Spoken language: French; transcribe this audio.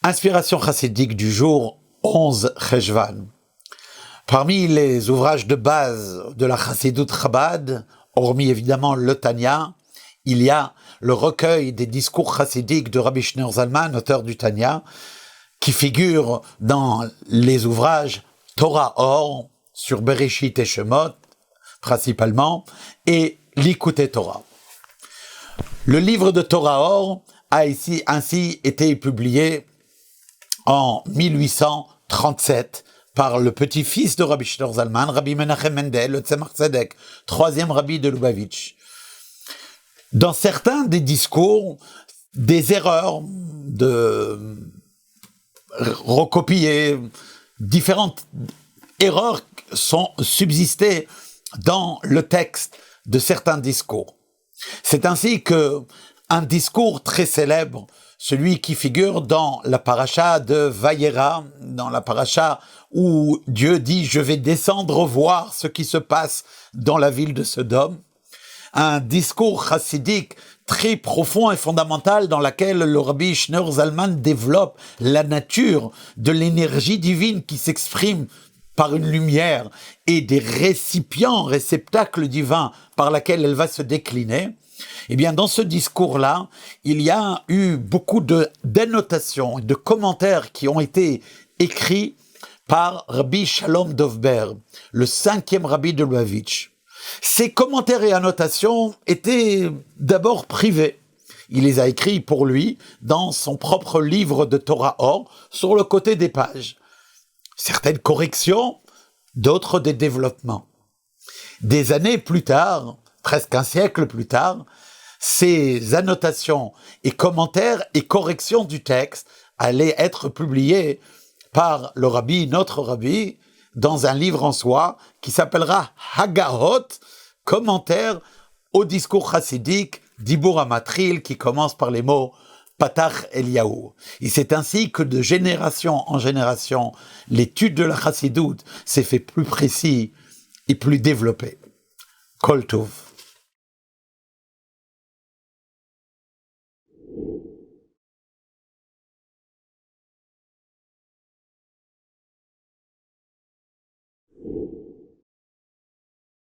Inspiration chassidique du jour 11 Cheshvan. Parmi les ouvrages de base de la Chassidut Chabad, hormis évidemment le Tanya, il y a le recueil des discours chassidiques de Rabbi Shneur Zalman, auteur du Tanya, qui figure dans les ouvrages Torah Or, sur Bereshit et Shemot, principalement, et Likutei Torah. Le livre de Torah Or a ainsi été publié en 1837 par le petit-fils de Rabbi Shneur Zalman, Rabbi Menachem Mendel, le Tzemach Tzedek, troisième rabbi de Lubavitch. Dans certains des discours, des erreurs de recopier, différentes erreurs sont subsistées dans le texte de certains discours. C'est ainsi que un discours très célèbre, celui qui figure dans la paracha de Vayera, dans la paracha où Dieu dit « Je vais descendre voir ce qui se passe dans la ville de Sodome », un discours chassidique très profond et fondamental dans lequel le Rabbi Shneur Zalman développe la nature de l'énergie divine qui s'exprime par une lumière et des réceptacles divins par lesquels elle va se décliner. Eh bien, dans ce discours-là, il y a eu beaucoup d'annotations et de commentaires qui ont été écrits par Rabbi Shalom Dovber, le cinquième rabbi de Lubavitch. Ces commentaires et annotations étaient d'abord privés. Il les a écrits pour lui dans son propre livre de Torah Or, sur le côté des pages. Certaines corrections, d'autres des développements. Des années plus tard, presque un siècle plus tard, ces annotations et commentaires et corrections du texte allaient être publiés par le rabbi, notre rabbi, dans un livre en soi qui s'appellera Hagahot, commentaire au discours chassidique d'Ibur HaMatril qui commence par les mots Patach Eliyahu. Et c'est ainsi que de génération en génération, l'étude de la chassidoute s'est fait plus précis et plus développée. Kol Tov.